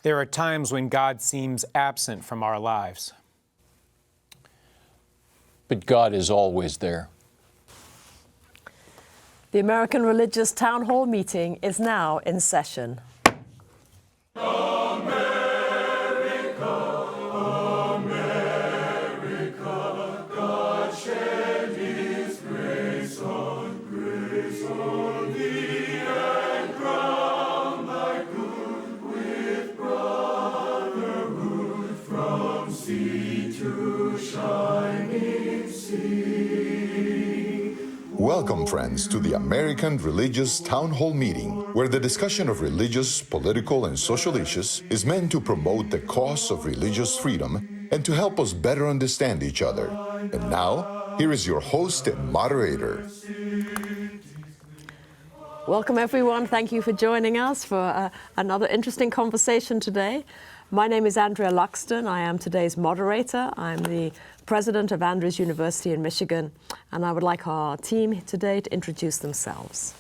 There are times when God seems absent from our lives. But God is always there. The American Religious Town Hall meeting is now in session. Welcome, friends, to the American Religious Town Hall meeting, where the discussion of religious, political, and social issues is meant to promote the cause of religious freedom and to help us better understand each other. And now, here is your host and moderator. Welcome, everyone. Thank you for joining us for another interesting conversation today. My name is Andrea Luxton. I am today's moderator. I'm the president of Andrews University in Michigan, and I would like our team today to introduce themselves.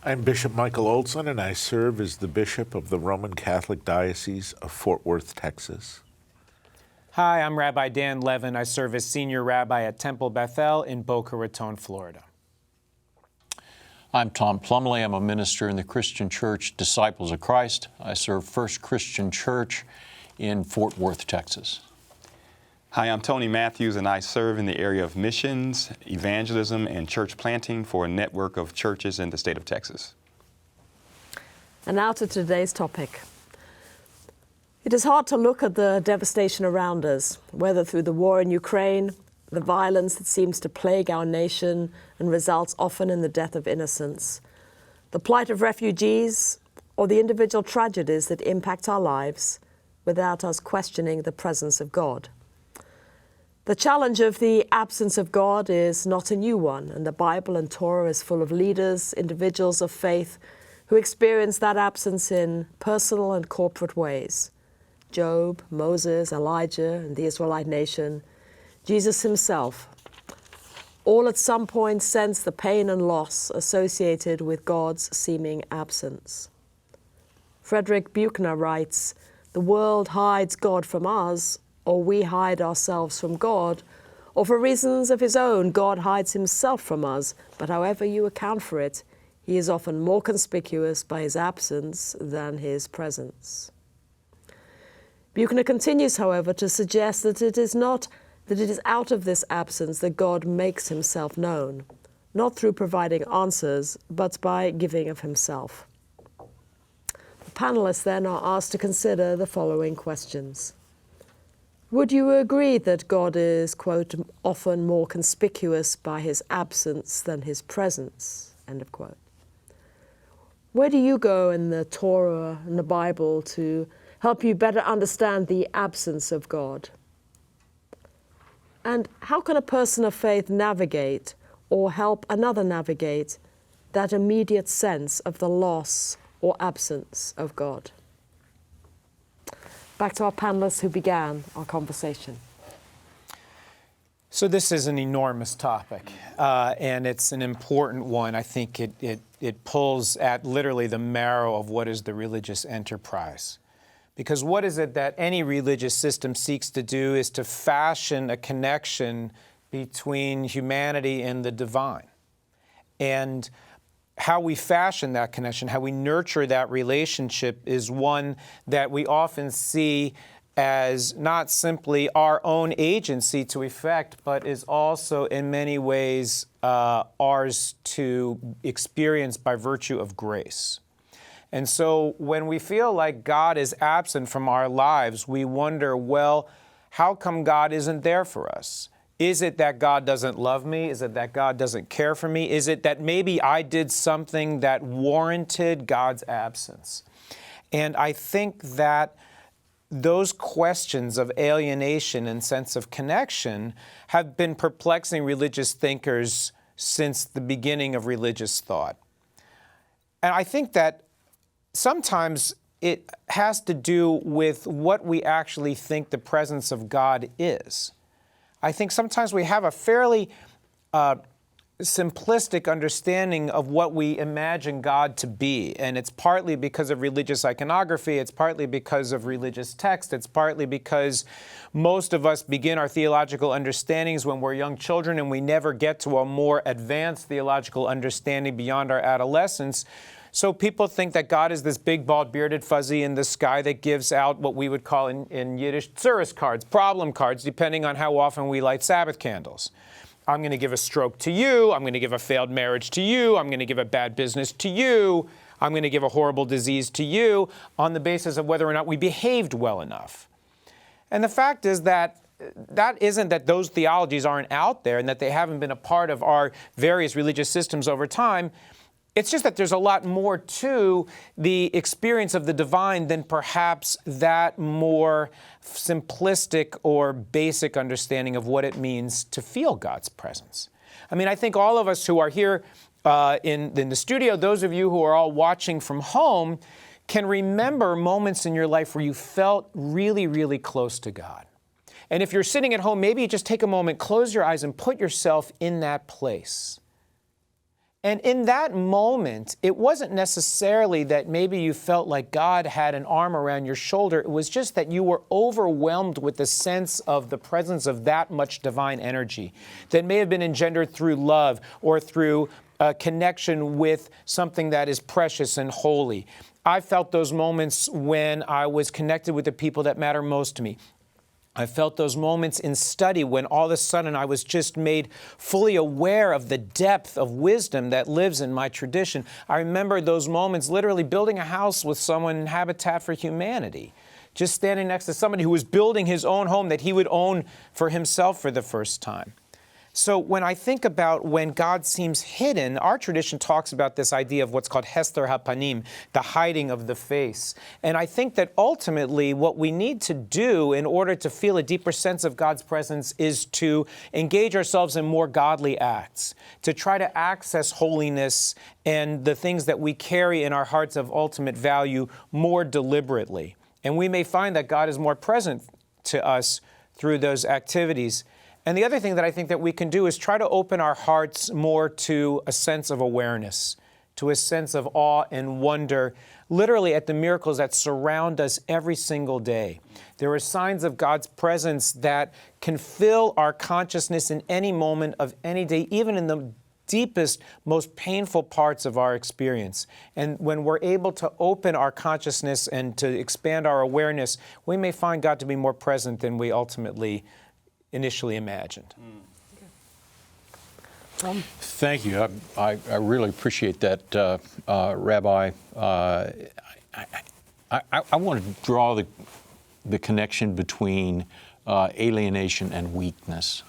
I'm Bishop Michael Olson, and I serve as the Bishop of the Roman Catholic Diocese of Fort Worth, Texas. Hi, I'm Rabbi Dan Levin. I serve as Senior Rabbi at Temple Bethel in Boca Raton, Florida. I'm Tom Plumley. I'm a minister in the Christian Church Disciples of Christ. I serve First Christian Church in Fort Worth, Texas. Hi, I'm Tony Matthews, and I serve in the area of missions, evangelism, and church planting for a network of churches in the state of Texas. And now to today's topic. It is hard to look at the devastation around us, whether through the war in Ukraine, the violence that seems to plague our nation and results often in the death of innocents, the plight of refugees, or the individual tragedies that impact our lives without us questioning the presence of God. The challenge of the absence of God is not a new one, and the Bible and Torah is full of leaders, individuals of faith, who experience that absence in personal and corporate ways. Job, Moses, Elijah, and the Israelite nation, Jesus himself, all at some point sense the pain and loss associated with God's seeming absence. Frederick Buechner writes, "The world hides God from us, or we hide ourselves from God, or for reasons of his own, God hides himself from us, but however you account for it, he is often more conspicuous by his absence than his presence." Buechner continues, however, to suggest that it is out of this absence that God makes himself known, not through providing answers, but by giving of himself. The panelists then are asked to consider the following questions. Would you agree that God is, quote, often more conspicuous by his absence than his presence, end of quote? Where do you go in the Torah and the Bible to help you better understand the absence of God? And how can a person of faith navigate or help another navigate that immediate sense of the loss or absence of God? Back to our panelists who began our conversation. So this is an enormous topic, and it's an important one. I think it pulls at literally the marrow of what is the religious enterprise. Because what is it that any religious system seeks to do is to fashion a connection between humanity and the divine. And how we fashion that connection, how we nurture that relationship is one that we often see as not simply our own agency to effect, but is also in many ways ours to experience by virtue of grace. And so when we feel like God is absent from our lives, we wonder, well, how come God isn't there for us? Is it that God doesn't love me? Is it that God doesn't care for me? Is it that maybe I did something that warranted God's absence? And I think that those questions of alienation and sense of connection have been perplexing religious thinkers since the beginning of religious thought. And I think that sometimes it has to do with what we actually think the presence of God is. I think sometimes we have a fairly simplistic understanding of what we imagine God to be. And it's partly because of religious iconography, it's partly because of religious text, it's partly because most of us begin our theological understandings when we're young children and we never get to a more advanced theological understanding beyond our adolescence. So people think that God is this big, bald, bearded fuzzy in the sky that gives out what we would call in Yiddish tsuris cards, problem cards, depending on how often we light Sabbath candles. I'm going to give a stroke to you. I'm going to give a failed marriage to you. I'm going to give a bad business to you. I'm going to give a horrible disease to you on the basis of whether or not we behaved well enough. And the fact is that isn't that those theologies aren't out there and that they haven't been a part of our various religious systems over time. It's just that there's a lot more to the experience of the divine than perhaps that more simplistic or basic understanding of what it means to feel God's presence. I mean, I think all of us who are here in the studio, those of you who are all watching from home, can remember moments in your life where you felt really, really close to God. And if you're sitting at home, maybe you just take a moment, close your eyes, and put yourself in that place. And in that moment, it wasn't necessarily that maybe you felt like God had an arm around your shoulder. It was just that you were overwhelmed with the sense of the presence of that much divine energy that may have been engendered through love or through a connection with something that is precious and holy. I felt those moments when I was connected with the people that matter most to me. I felt those moments in study when all of a sudden I was just made fully aware of the depth of wisdom that lives in my tradition. I remember those moments literally building a house with someone in Habitat for Humanity, just standing next to somebody who was building his own home that he would own for himself for the first time. So when I think about when God seems hidden, our tradition talks about this idea of what's called Hester HaPanim, the hiding of the face. And I think that ultimately what we need to do in order to feel a deeper sense of God's presence is to engage ourselves in more godly acts, to try to access holiness and the things that we carry in our hearts of ultimate value more deliberately. And we may find that God is more present to us through those activities. And the other thing that I think that we can do is try to open our hearts more to a sense of awareness, to a sense of awe and wonder, literally at the miracles that surround us every single day. There are signs of God's presence that can fill our consciousness in any moment of any day, even in the deepest, most painful parts of our experience. And when we're able to open our consciousness and to expand our awareness, we may find God to be more present than we ultimately initially imagined. Thank you. I really appreciate that, Rabbi. I want to draw the connection between alienation and weakness,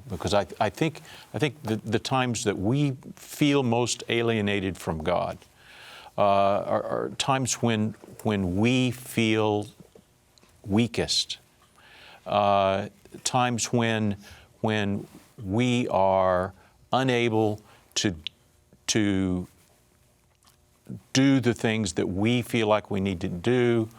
because I think the times that we feel most alienated from God are times when we feel weakest. Times when we are unable to do the things that we feel like we need to do.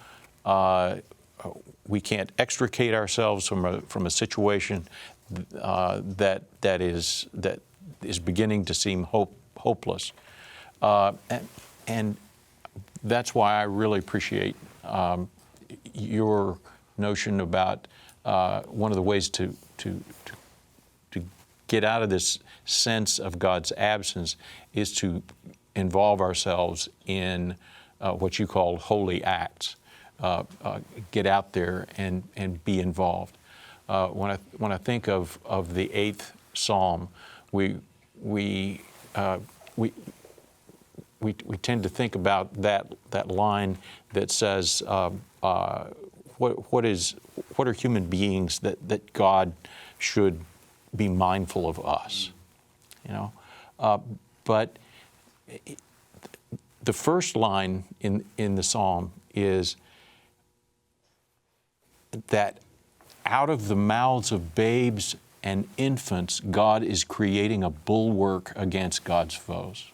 We can't extricate ourselves from a situation that is beginning to seem hopeless, and that's why I really appreciate your notion about one of the ways to get out of this sense of God's absence is to involve ourselves in what you call holy acts. Get out there and be involved. When I think of the 8th Psalm, we tend to think about that line that says, what are human beings that God should be mindful of us, you know? But the first line in the Psalm is that out of the mouths of babes and infants, God is creating a bulwark against God's foes.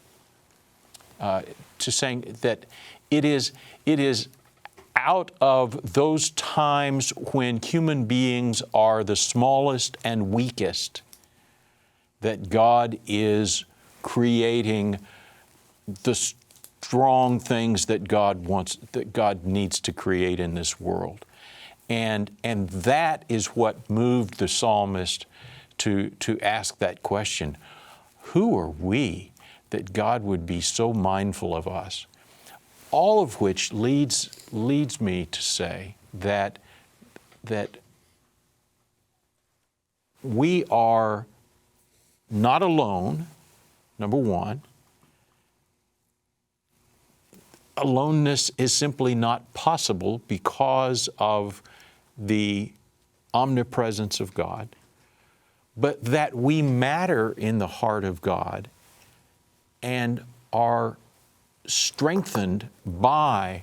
To saying that it is out of those times when human beings are the smallest and weakest that God is creating the strong things that God wants, that God needs to create in this world. And that is what moved the psalmist to ask that question. Who are we that God would be so mindful of us? All of which leads me to say that we are not alone, number one. Aloneness is simply not possible because of the omnipresence of God, but that we matter in the heart of God and are strengthened by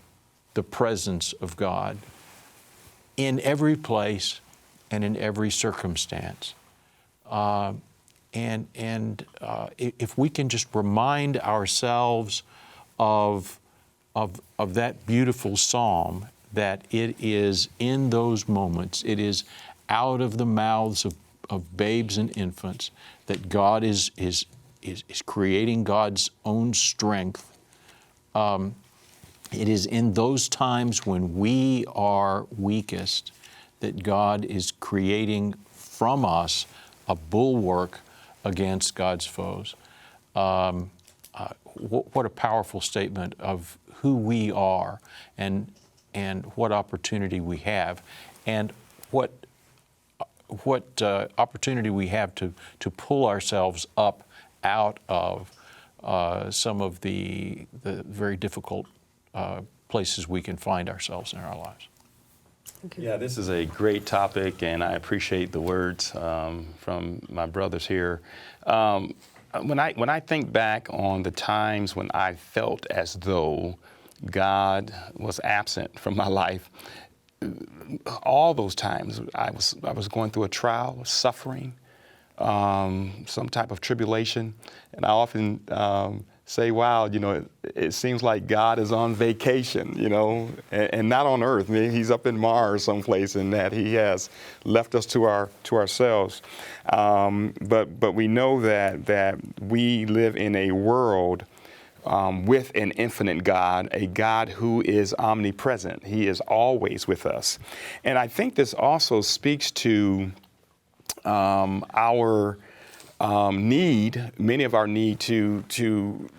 the presence of God in every place and in every circumstance. If we can just remind ourselves of that beautiful psalm, that it is in those moments, it is out of the mouths of babes and infants that God is creating God's own strength. It is in those times when we are weakest that God is creating from us a bulwark against God's foes. What a powerful statement of who we are and what opportunity we have, and what opportunity we have to pull ourselves up out of some of the very difficult places we can find ourselves in our lives. Yeah, this is a great topic, and I appreciate the words from my brothers here. When I think back on the times when I felt as though God was absent from my life, all those times I was going through a trial, suffering, some type of tribulation, and I often say, wow, it seems like God is on vacation, and not on earth. Maybe he's up in Mars someplace, and that he has left us to ourselves. But we know that we live in a world with an infinite God, a God who is omnipresent. He is always with us. And I think this also speaks to our many of our need to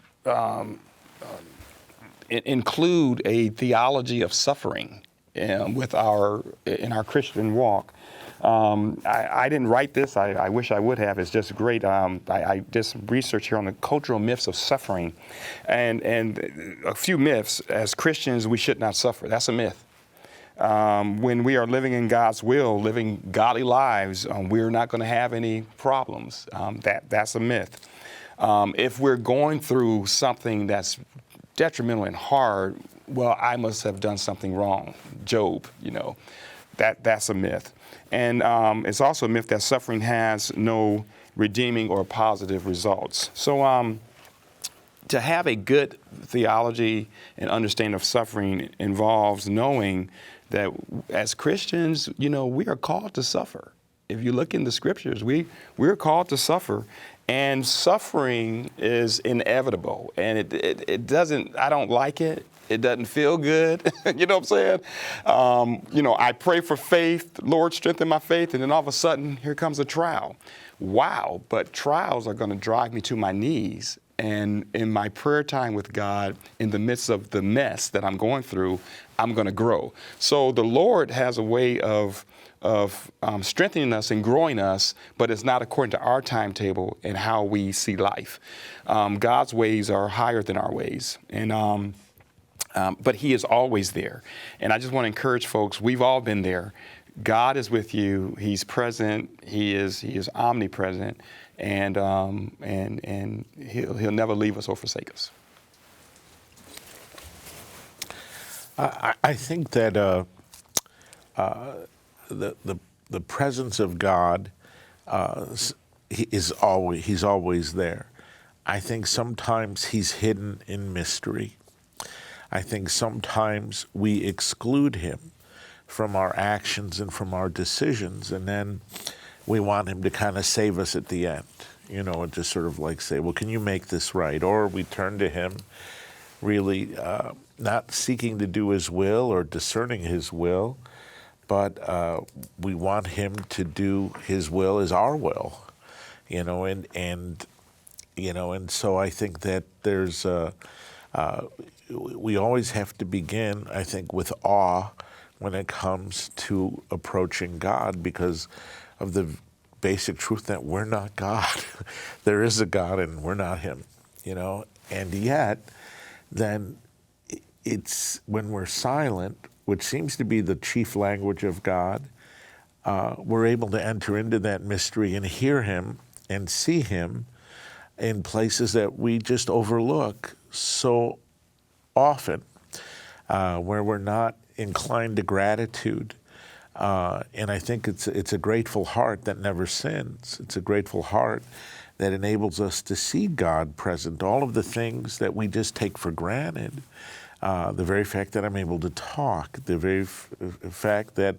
include a theology of suffering in our Christian walk. I didn't write this. I wish I would have. It's just great. I did some research here on the cultural myths of suffering, and a few myths. As Christians, we should not suffer. That's a myth. When we are living in God's will, living godly lives, we're not going to have any problems. That's a myth. If we're going through something that's detrimental and hard, well, I must have done something wrong. Job, that's a myth. And it's also a myth that suffering has no redeeming or positive results. So to have a good theology and understanding of suffering involves knowing that as Christians, we are called to suffer. If you look in the scriptures, we're called to suffer, and suffering is inevitable, and it doesn't, I don't like it. It doesn't feel good. You know what I'm saying? I pray for faith, Lord, strengthen my faith, and then all of a sudden, here comes a trial. Wow, but trials are going to drive me to my knees. And in my prayer time with God, in the midst of the mess that I'm going through, I'm going to grow. So the Lord has a way of strengthening us and growing us, but it's not according to our timetable and how we see life. God's ways are higher than our ways, and but He is always there. And I just want to encourage folks, we've all been there. God is with you. He's present. He is omnipresent, and He'll never leave us or forsake us. I think that the presence of God he's always there. I think sometimes He's hidden in mystery. I think sometimes we exclude Him from our actions and from our decisions, and then we want Him to kind of save us at the end. and just sort of like say, well, can you make this right? Or we turn to him really not seeking to do his will or discerning his will, but we want him to do his will as our will, and so I think that there's we always have to begin, I think, with awe when it comes to approaching God, because of the basic truth that we're not God. There is a God and we're not him, and yet then it's when we're silent, which seems to be the chief language of God, we're able to enter into that mystery and hear him and see him in places that we just overlook so often, where we're not inclined to gratitude. And I think it's a grateful heart that never sins. It's a grateful heart that enables us to see God present. All of the things that we just take for granted, the very fact that I'm able to talk, the very fact that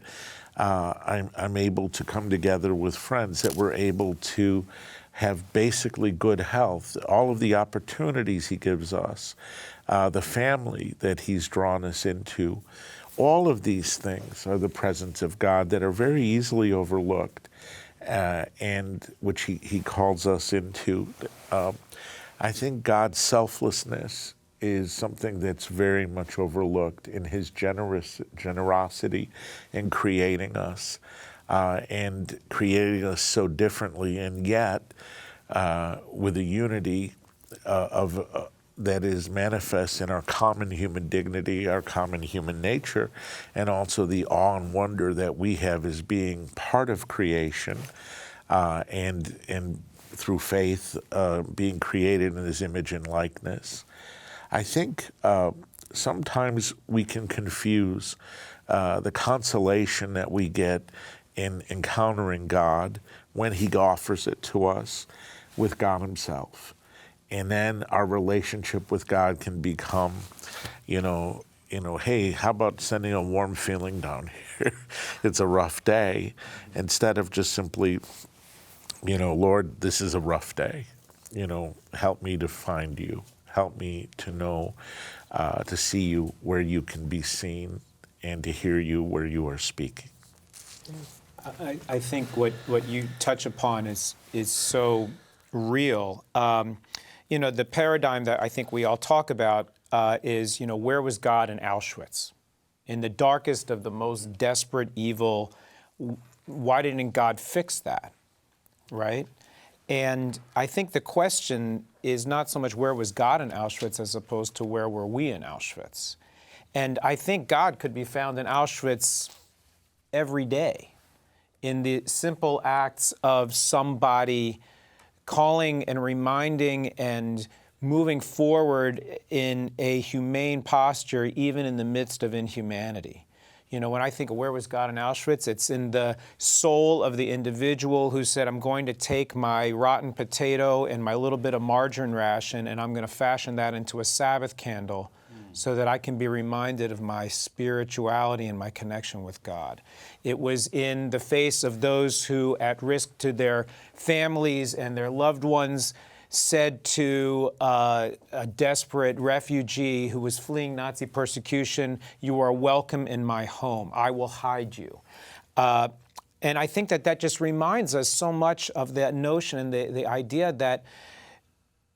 I'm able to come together with friends, that we're able to have basically good health, all of the opportunities he gives us, the family that he's drawn us into. All of these things are the presence of God that are very easily overlooked, and which he calls us into. I think God's selflessness is something that's very much overlooked in his generosity in creating us, and creating us so differently, and yet with a unity that is manifest in our common human dignity, our common human nature, and also the awe and wonder that we have as being part of creation, and through faith being created in his image and likeness. I think sometimes we can confuse the consolation that we get in encountering God when he offers it to us with God himself. And then our relationship with God can become, hey, how about sending a warm feeling down here? It's a rough day. Instead of just simply, Lord, this is a rough day. Help me to find you. Help me to know, to see you where you can be seen, and to hear you where you are speaking. I think what you touch upon is so real. The paradigm that I think we all talk about is, where was God in Auschwitz? In the darkest of the most desperate evil, why didn't God fix that, right? And I think the question is not so much where was God in Auschwitz as opposed to where were we in Auschwitz. And I think God could be found in Auschwitz every day, in the simple acts of somebody calling and reminding and moving forward in a humane posture, even in the midst of inhumanity. When I think of where was God in Auschwitz, it's in the soul of the individual who said, I'm going to take my rotten potato and my little bit of margarine ration, and I'm going to fashion that into a Sabbath candle so that I can be reminded of my spirituality and my connection with God. It was in the face of those who, at risk to their families and their loved ones, said to a desperate refugee who was fleeing Nazi persecution, you are welcome in my home. I will hide you. And I think that just reminds us so much of that notion and the idea that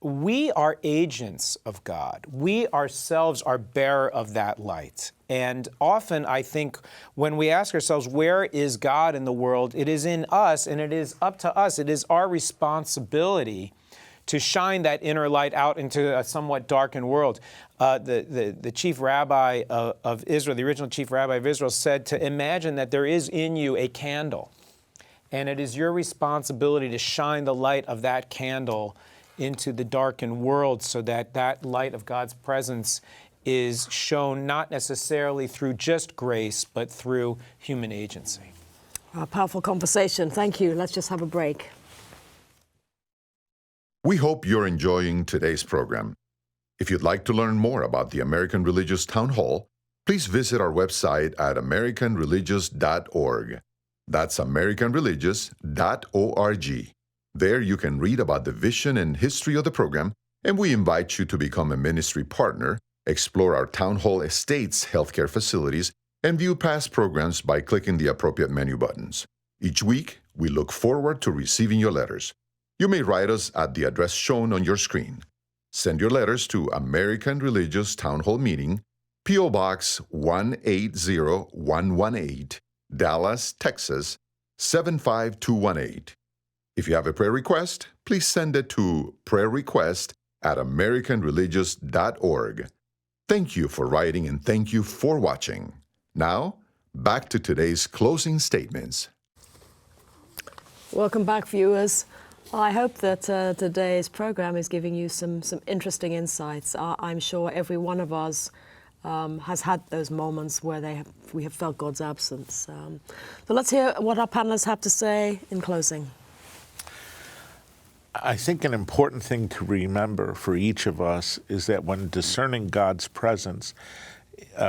we are agents of God. We ourselves are bearer of that light. And often I think when we ask ourselves, where is God in the world? It is in us, and it is up to us. It is our responsibility to shine that inner light out into a somewhat darkened world. The chief rabbi of Israel, the original chief rabbi of Israel, said to imagine that there is in you a candle, and it is your responsibility to shine the light of that candle into the darkened world so that that light of God's presence is shown not necessarily through just grace, but through human agency. A powerful conversation. Thank you. Let's just have a break. We hope you're enjoying today's program. If you'd like to learn more about the American Religious Town Hall, please visit our website at americanreligious.org. That's americanreligious.org. There you can read about the vision and history of the program, and we invite you to become a ministry partner, explore our Town Hall Estates healthcare facilities, and view past programs by clicking the appropriate menu buttons. Each week, we look forward to receiving your letters. You may write us at the address shown on your screen. Send your letters to American Religious Town Hall Meeting, P.O. Box 180118, Dallas, Texas 75218. If you have a prayer request, please send it to prayerrequest@americanreligious.org. Thank you for writing and thank you for watching. Now, back to today's closing statements. Welcome back, viewers. I hope that today's program is giving you some interesting insights. I'm sure every one of us has had those moments where we have felt God's absence. So let's hear what our panelists have to say in closing. I think an important thing to remember for each of us is that when discerning God's presence,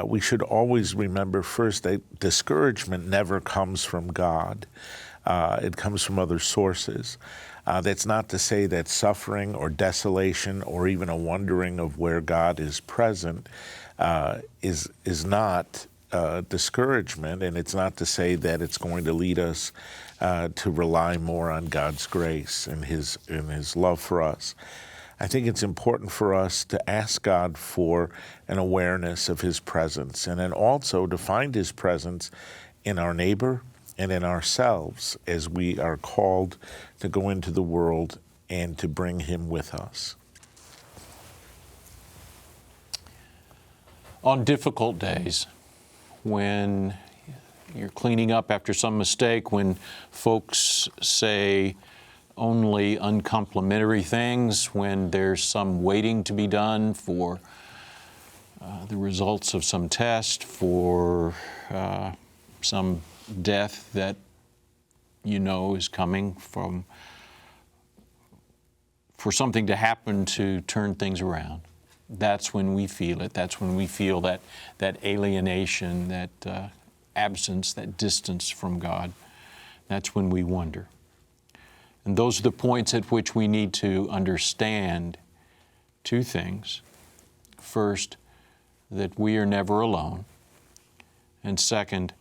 we should always remember first that discouragement never comes from God. It comes from other sources. That's not to say that suffering or desolation or even a wondering of where God is present is not discouragement, and it's not to say that it's going to lead us to rely more on God's grace and His love for us. I think it's important for us to ask God for an awareness of His presence, and then also to find His presence in our neighbor and in ourselves as we are called to go into the world and to bring Him with us. On difficult days, when you're cleaning up after some mistake, when folks say only uncomplimentary things, when there's some waiting to be done for the results of some test, for some death that you know is coming for something to happen to turn things around. That's when we feel it. That's when we feel that alienation, that absence, that distance from God. That's when we wonder. And those are the points at which we need to understand two things. First, that we are never alone. And second,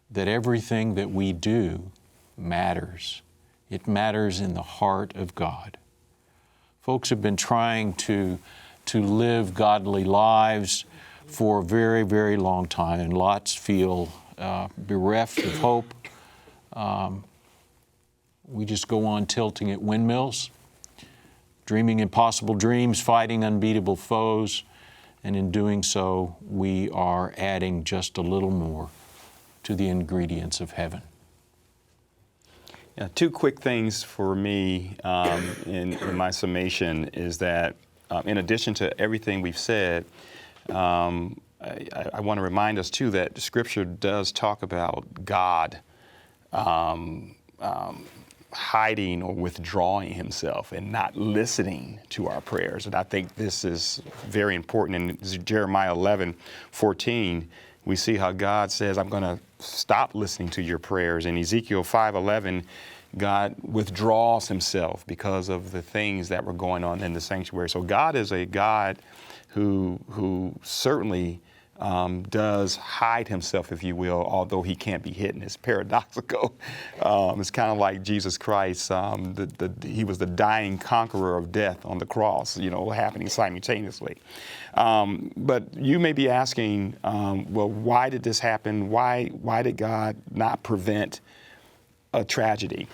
that everything that we do matters. It matters in the heart of God. Folks have been trying to live godly lives for a very, very long time, and lots feel bereft of hope. We just go on tilting at windmills, dreaming impossible dreams, fighting unbeatable foes, and in doing so, we are adding just a little more to the ingredients of heaven. Yeah, two quick things for me in my summation is that in addition to everything we've said, I want to remind us too that Scripture does talk about God hiding or withdrawing Himself and not listening to our prayers. And I think this is very important. In Jeremiah 11:14, we see how God says, I'm going to stop listening to your prayers. In Ezekiel 5:11, God withdraws Himself because of the things that were going on in the sanctuary. So God is a God who certainly does hide Himself, if you will, although He can't be hidden. It's paradoxical. It's kind of like Jesus Christ. He was the dying conqueror of death on the cross, happening simultaneously. But you may be asking, well, why did this happen? Why did God not prevent a tragedy?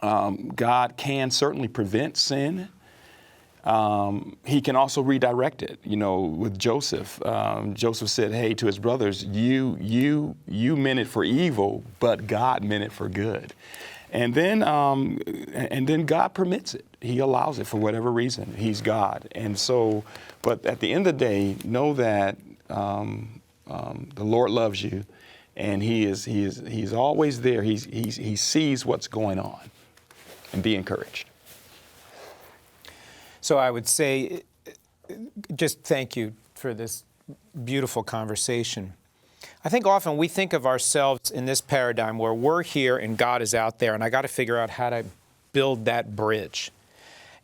God can certainly prevent sin. He can also redirect it. With Joseph, Joseph said, "Hey," to his brothers, "You meant it for evil, but God meant it for good." And then God permits it. He allows it for whatever reason. He's God, and so. But at the end of the day, know that the Lord loves you, and He's always there. He sees what's going on, and be encouraged. So I would say, just thank you for this beautiful conversation. I think often we think of ourselves in this paradigm where we're here and God is out there, and I got to figure out how to build that bridge.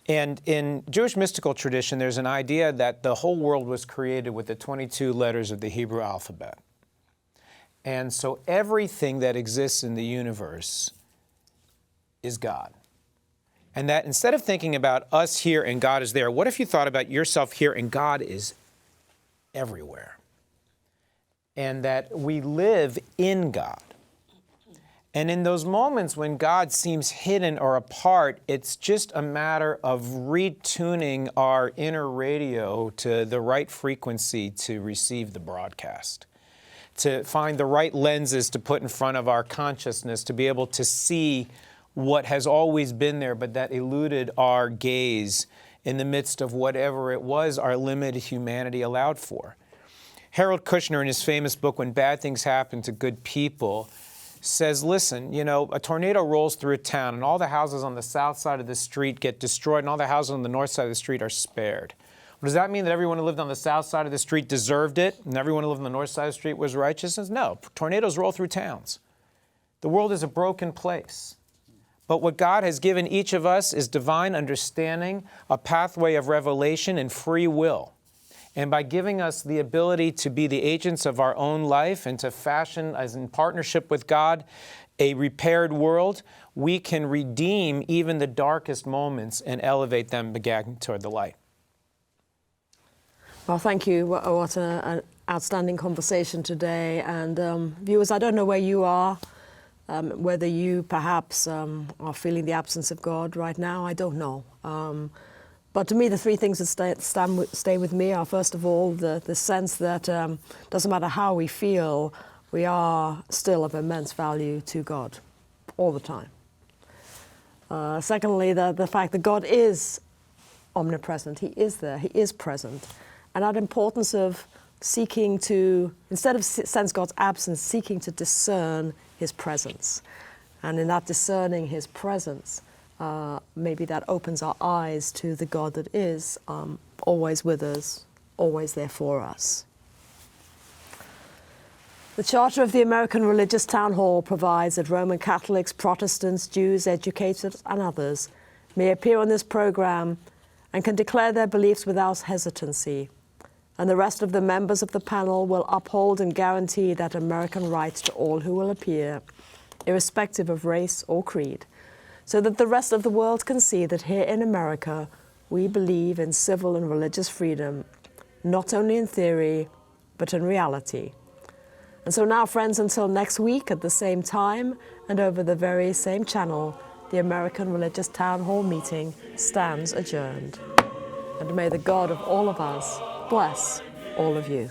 And in Jewish mystical tradition, there's an idea that the whole world was created with the 22 letters of the Hebrew alphabet. And so everything that exists in the universe is God. And that instead of thinking about us here and God is there, what if you thought about yourself here and God is everywhere? And that we live in God. And in those moments when God seems hidden or apart, it's just a matter of retuning our inner radio to the right frequency to receive the broadcast, to find the right lenses to put in front of our consciousness, to be able to see what has always been there but that eluded our gaze in the midst of whatever it was our limited humanity allowed for. Harold Kushner, in his famous book, When Bad Things Happen to Good People, says, listen, you know, a tornado rolls through a town and all the houses on the south side of the street get destroyed and all the houses on the north side of the street are spared. Well, does that mean that everyone who lived on the south side of the street deserved it and everyone who lived on the north side of the street was righteous? No, tornadoes roll through towns. The world is a broken place. But what God has given each of us is divine understanding, a pathway of revelation, and free will. And by giving us the ability to be the agents of our own life and to fashion, as in partnership with God, a repaired world, we can redeem even the darkest moments and elevate them again toward the light. Well, thank you. What an outstanding conversation today. And viewers, I don't know where you are, whether you perhaps are feeling the absence of God right now. I don't know. But to me, the three things that stay with me are, first of all, the sense that doesn't matter how we feel, we are still of immense value to God all the time. Secondly, the fact that God is omnipresent. He is there. He is present. And that importance of seeking to, instead of sense God's absence, seeking to discern His presence. And in that discerning His presence, maybe that opens our eyes to the God that is always with us, always there for us. The Charter of the American Religious Town Hall provides that Roman Catholics, Protestants, Jews, educators, and others may appear on this program and can declare their beliefs without hesitancy. And the rest of the members of the panel will uphold and guarantee that American rights to all who will appear, irrespective of race or creed, so that the rest of the world can see that here in America, we believe in civil and religious freedom, not only in theory, but in reality. And so now, friends, until next week at the same time and over the very same channel, the American Religious Town Hall meeting stands adjourned. And may the God of all of us bless all of you.